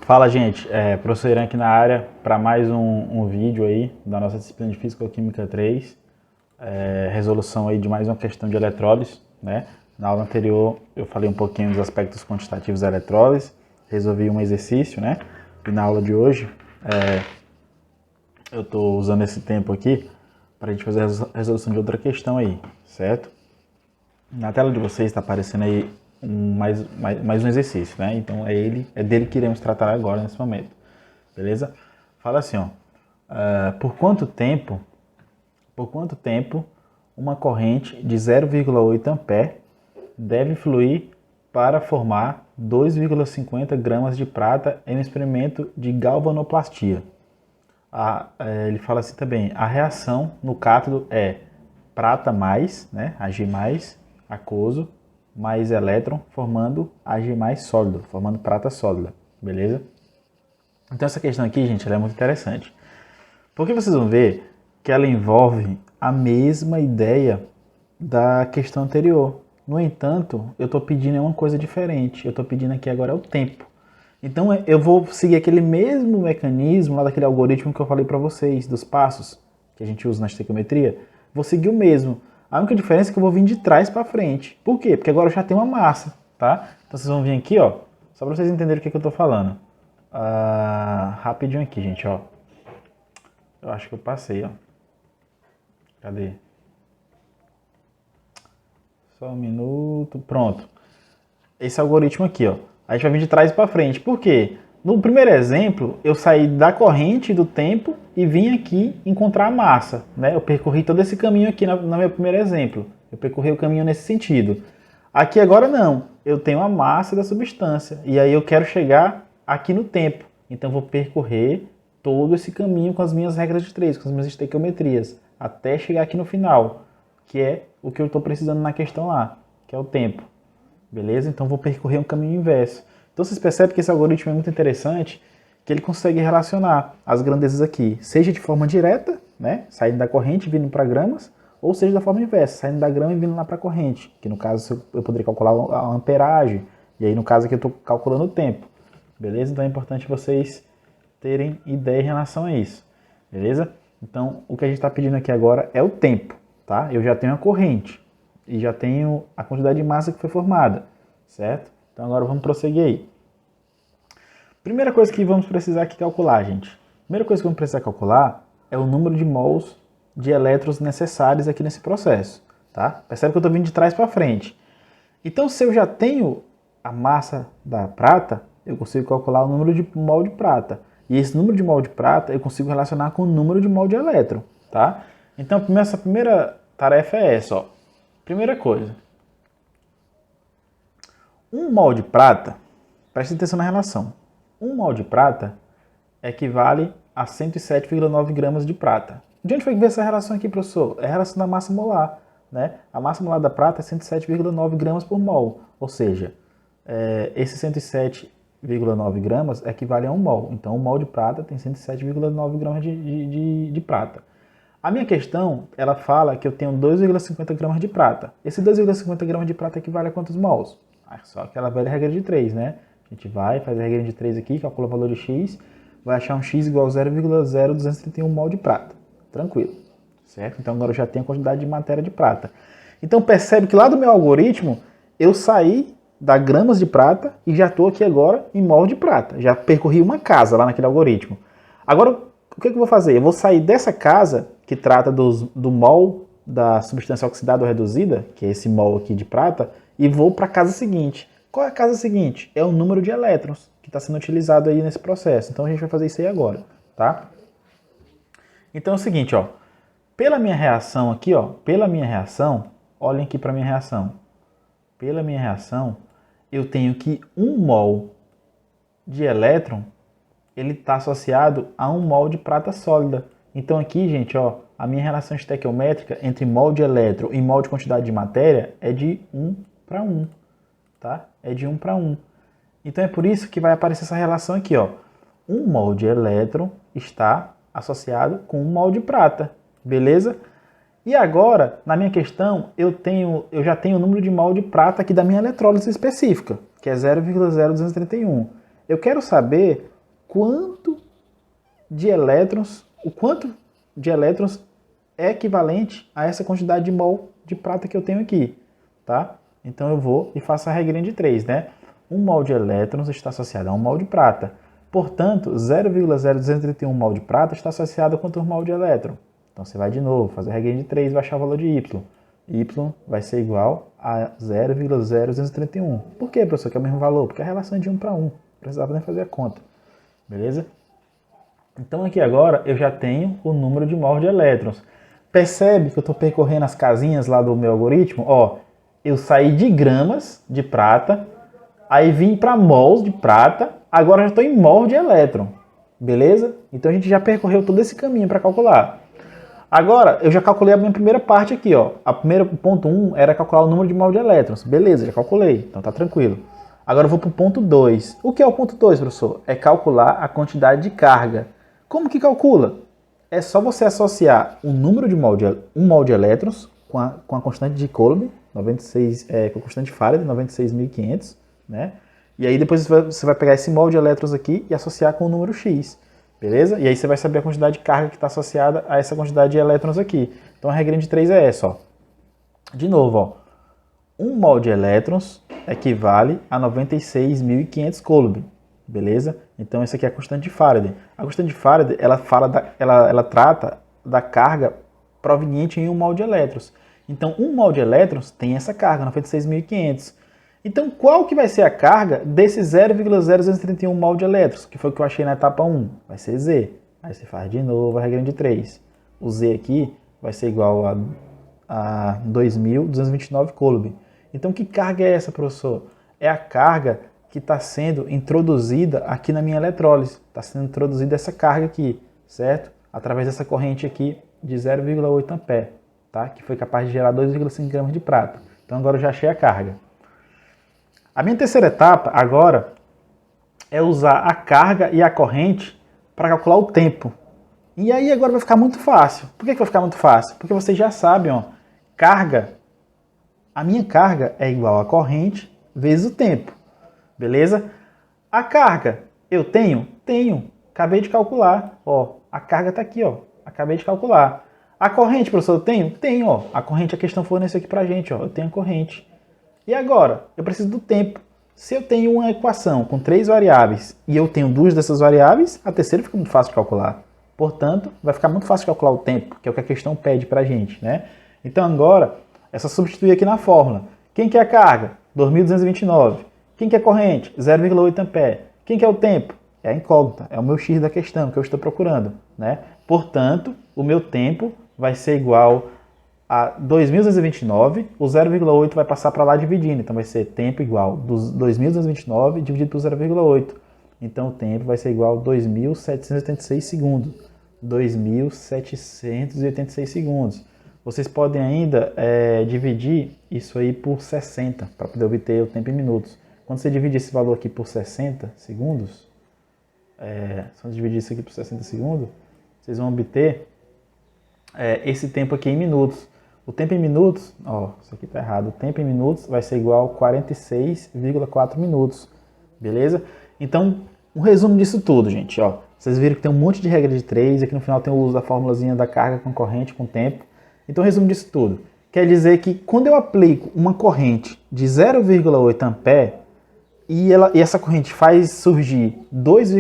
Fala, gente, professor Irã aqui na área para mais um vídeo aí da nossa disciplina de Físico-Química 3, resolução aí de mais uma questão de eletrólise, né? Na aula anterior eu falei um pouquinho dos aspectos quantitativos da eletrólise, resolvi um exercício, né? E na aula de hoje eu estou usando esse tempo aqui para a gente fazer a resolução de outra questão aí, certo? Na tela de vocês está aparecendo aí mais um exercício, né? Então é dele que iremos tratar agora, nesse momento. Beleza? Fala assim, ó. Por quanto tempo uma corrente de 0,8 ampere deve fluir para formar 2,50 gramas de prata em um experimento de galvanoplastia? Ele fala assim também, a reação no cátodo é prata mais, né, Ag mais, aquoso, mais elétron, formando Ag mais sólido, formando prata sólida, beleza? Então essa questão aqui, gente, ela é muito interessante. Porque vocês vão ver que ela envolve a mesma ideia da questão anterior. No entanto, eu estou pedindo uma coisa diferente. Eu estou pedindo aqui agora o tempo. Então eu vou seguir aquele mesmo mecanismo lá daquele algoritmo que eu falei para vocês, dos passos que a gente usa na estequiometria. Vou seguir o mesmo. A única diferença é que eu vou vir de trás para frente. Por quê? Porque agora eu já tenho uma massa, tá? Então vocês vão vir aqui, ó, só para vocês entenderem o que eu estou falando. Rapidinho aqui, gente, ó. Eu acho que eu passei, ó. Cadê? Só um minuto. Pronto. Esse algoritmo aqui, ó. A gente vai vir de trás para frente. Por quê? No primeiro exemplo, eu saí da corrente do tempo e vim aqui encontrar a massa, né? Eu percorri todo esse caminho aqui no meu primeiro exemplo. Eu percorri o caminho nesse sentido. Aqui agora não. Eu tenho a massa da substância. E aí eu quero chegar aqui no tempo. Então eu vou percorrer todo esse caminho com as minhas regras de 3, com as minhas estequiometrias, até chegar aqui no final, que é o que eu estou precisando na questão lá, que é o tempo. Beleza? Então vou percorrer um caminho inverso. Então vocês percebem que esse algoritmo é muito interessante, que ele consegue relacionar as grandezas aqui, seja de forma direta, né, saindo da corrente e vindo para gramas, ou seja da forma inversa, saindo da grama e vindo lá para a corrente, que no caso eu poderia calcular a amperagem, e aí no caso aqui eu estou calculando o tempo. Beleza? Então é importante vocês terem ideia em relação a isso. Beleza? Então o que a gente está pedindo aqui agora é o tempo, tá? Eu já tenho a corrente e já tenho a quantidade de massa que foi formada, certo? Então agora vamos prosseguir aí. Primeira coisa que vamos precisar aqui calcular, gente. Primeira coisa que vamos precisar calcular é o número de mols de elétrons necessários aqui nesse processo, tá? Percebe que eu estou vindo de trás para frente. Então se eu já tenho a massa da prata, eu consigo calcular o número de mol de prata. E esse número de mol de prata eu consigo relacionar com o número de mol de elétron, tá? Então essa primeira tarefa é essa, ó. Primeira coisa. 1 mol de prata, preste atenção na relação. 1 mol de prata equivale a 107,9 gramas de prata. De onde foi que veio essa relação aqui, professor? É a relação da massa molar, né? A massa molar da prata é 107,9 gramas por mol. Ou seja, esse 107,9 gramas equivale a 1 mol. Então, 1 mol de prata tem 107,9 gramas de prata. A minha questão, ela fala que eu tenho 2,50 gramas de prata. Esse 2,50 gramas de prata equivale a quantos mols? Só aquela velha regra de 3, né? A gente vai, faz a regra de 3 aqui, calcula o valor de x, vai achar um x igual a 0,0231 mol de prata. Tranquilo, certo? Então agora eu já tenho a quantidade de matéria de prata. Então percebe que lá do meu algoritmo, eu saí da gramas de prata e já estou aqui agora em mol de prata. Já percorri uma casa lá naquele algoritmo. Agora, o que eu vou fazer? Eu vou sair dessa casa, que trata do mol da substância oxidada ou reduzida, que é esse mol aqui de prata, e vou para a casa seguinte. Qual é a casa seguinte? É o número de elétrons que está sendo utilizado aí nesse processo. Então a gente vai fazer isso aí agora, tá? Então é o seguinte, ó. Pela minha reação aqui, ó, olhem aqui para a minha reação. Pela minha reação, eu tenho que 1 mol de elétron, ele está associado a 1 mol de prata sólida. Então aqui, gente, ó, a minha relação estequiométrica entre mol de elétron e mol de quantidade de matéria é de 1 para 1, tá? É de 1 para 1. Então é por isso que vai aparecer essa relação aqui, ó. 1 mol de elétron está associado com 1 mol de prata, beleza? E agora, na minha questão, eu já tenho o número de mol de prata aqui da minha eletrólise específica, que é 0,0231. Eu quero saber quanto de elétrons, o quanto de elétrons é equivalente a essa quantidade de mol de prata que eu tenho aqui, tá? Então eu vou e faço a regrinha de 3, né? 1 mol de elétrons está associado a 1 mol de prata. Portanto, 0,0231 mol de prata está associado a quantos mol de elétron? Então você vai de novo, fazer a regrinha de 3 e vai achar o valor de Y. Y vai ser igual a 0,0231. Por que, professor, que é o mesmo valor? Porque a relação é de 1 para 1. Não precisava nem fazer a conta. Beleza? Então aqui agora eu já tenho o número de mol de elétrons. Percebe que eu estou percorrendo as casinhas lá do meu algoritmo? Ó, eu saí de gramas de prata, aí vim para mols de prata, agora eu já estou em mol de elétron. Beleza? Então a gente já percorreu todo esse caminho para calcular. Agora, eu já calculei a minha primeira parte aqui, ó. A primeira, ponto 1 era calcular o número de mol de elétrons. Beleza, já calculei, então tá tranquilo. Agora eu vou para o ponto 2. O que é o ponto 2, professor? É calcular a quantidade de carga. Como que calcula? É só você associar o número de mol de, 1 mol de elétrons com a constante de Coulomb, 96, com a constante de Faraday, 96.500, né? E aí depois você vai pegar esse mol de elétrons aqui e associar com o número X. Beleza? E aí você vai saber a quantidade de carga que está associada a essa quantidade de elétrons aqui. Então a regra de 3 é essa, ó. De novo, ó. 1 mol de elétrons equivale a 96.500 Coulomb. Beleza? Então essa aqui é a constante de Faraday. A constante de Faraday, ela trata da carga proveniente em 1 mol de elétrons. Então 1 mol de elétrons tem essa carga, 96.500. Então, qual que vai ser a carga desse 0,0231 mol de elétrons, que foi o que eu achei na etapa 1? Vai ser Z. Aí você faz de novo a regra de 3. O Z aqui vai ser igual a 2.229 Coulomb. Então, que carga é essa, professor? É a carga que está sendo introduzida aqui na minha eletrólise. Está sendo introduzida essa carga aqui, certo? Através dessa corrente aqui de 0,8 ampere, tá? Que foi capaz de gerar 2,5 gramas de prata. Então, agora eu já achei a carga. A minha terceira etapa, agora, é usar a carga e a corrente para calcular o tempo. E aí agora vai ficar muito fácil. Por que vai ficar muito fácil? Porque vocês já sabem, ó, carga, a minha carga é igual a corrente vezes o tempo. Beleza? A carga, eu tenho? Tenho. Acabei de calcular. Ó, a carga está aqui, ó. Acabei de calcular. A corrente, professor, eu tenho? Tenho, ó. A corrente, a questão forneceu aqui pra gente, ó. Eu tenho a corrente. E agora, eu preciso do tempo. Se eu tenho uma equação com 3 variáveis e eu tenho 2 dessas variáveis, a terceira fica muito fácil de calcular. Portanto, vai ficar muito fácil de calcular o tempo, que é o que a questão pede para a gente, né? Então agora, é só substituir aqui na fórmula. Quem que é a carga? 2.229. Quem que é a corrente? 0,8 ampere. Quem que é o tempo? É a incógnita, é o meu X da questão que eu estou procurando, né? Portanto, o meu tempo vai ser igual a 2.229, o 0,8 vai passar para lá dividindo, então vai ser tempo igual dos 2.229 dividido por 0,8. Então o tempo vai ser igual a 2.786 segundos. 2.786 segundos. Vocês podem ainda dividir isso aí por 60, para poder obter o tempo em minutos. Quando você divide esse valor aqui por 60 segundos, se você dividir isso aqui por 60 segundos, vocês vão obter esse tempo aqui em minutos. O tempo em minutos, ó, isso aqui tá errado. O tempo em minutos vai ser igual a 46,4 minutos. Beleza? Então, um resumo disso tudo, gente, ó. Vocês viram que tem um monte de regra de 3, aqui no final tem o uso da formulazinha da carga com corrente, com tempo. Então, resumo disso tudo. Quer dizer que quando eu aplico uma corrente de 0,8 ampere e essa corrente faz surgir 2,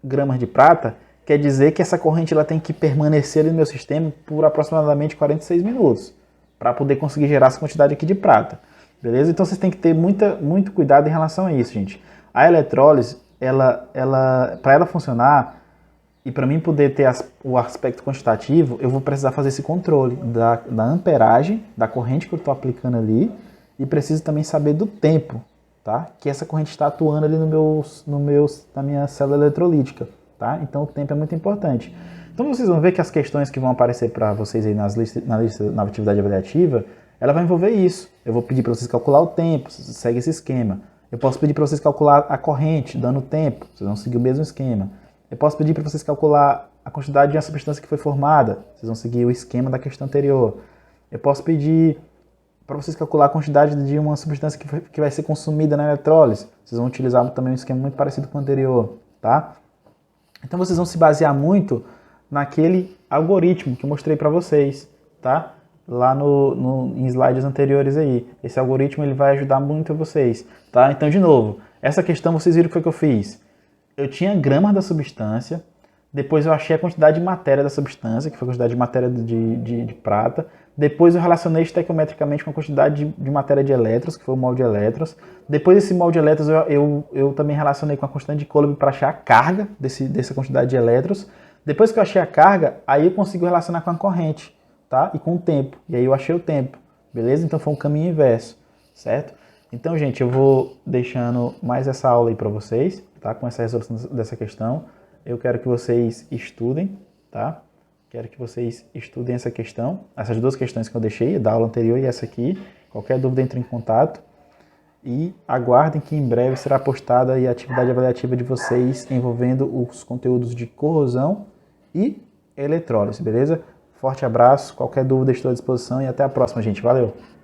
gramas de prata, quer dizer que essa corrente ela tem que permanecer ali no meu sistema por aproximadamente 46 minutos para poder conseguir gerar essa quantidade aqui de prata. Beleza? Então vocês têm que ter muito cuidado em relação a isso, gente. A eletrólise, para ela funcionar e para mim poder ter o aspecto quantitativo, eu vou precisar fazer esse controle da amperagem, da corrente que eu estou aplicando ali, e preciso também saber do tempo, tá? Que essa corrente está atuando ali na minha célula eletrolítica. Tá? Então o tempo é muito importante. Então vocês vão ver que as questões que vão aparecer para vocês aí na atividade avaliativa, ela vai envolver isso. Eu vou pedir para vocês calcular o tempo, vocês seguem esse esquema. Eu posso pedir para vocês calcular a corrente, dando tempo, vocês vão seguir o mesmo esquema. Eu posso pedir para vocês calcular a quantidade de uma substância que foi formada, vocês vão seguir o esquema da questão anterior. Eu posso pedir para vocês calcular a quantidade de uma substância que vai ser consumida na eletrólise, vocês vão utilizar também um esquema muito parecido com o anterior. tá? Então vocês vão se basear muito naquele algoritmo que eu mostrei para vocês, tá? Lá em slides anteriores aí. Esse algoritmo ele vai ajudar muito vocês, tá? Então, de novo, essa questão vocês viram o que foi que eu fiz. Eu tinha gramas da substância, depois eu achei a quantidade de matéria da substância, que foi a quantidade de matéria de prata. Depois eu relacionei estequiometricamente com a quantidade de matéria de elétrons, que foi o mol de elétrons. Depois desse mol de elétrons eu também relacionei com a quantidade de Coulomb para achar a carga dessa quantidade de elétrons. Depois que eu achei a carga, aí eu consigo relacionar com a corrente, tá? E com o tempo. E aí eu achei o tempo, beleza? Então foi um caminho inverso, certo? Então, gente, eu vou deixando mais essa aula aí para vocês, tá? Com essa resolução dessa questão. Eu quero que vocês estudem, tá? Quero que vocês estudem essa questão, essas duas questões que eu deixei, da aula anterior e essa aqui. Qualquer dúvida, entre em contato. E aguardem que em breve será postada a atividade avaliativa de vocês envolvendo os conteúdos de corrosão e eletrólise, beleza? Forte abraço, qualquer dúvida estou à disposição e até a próxima, gente. Valeu!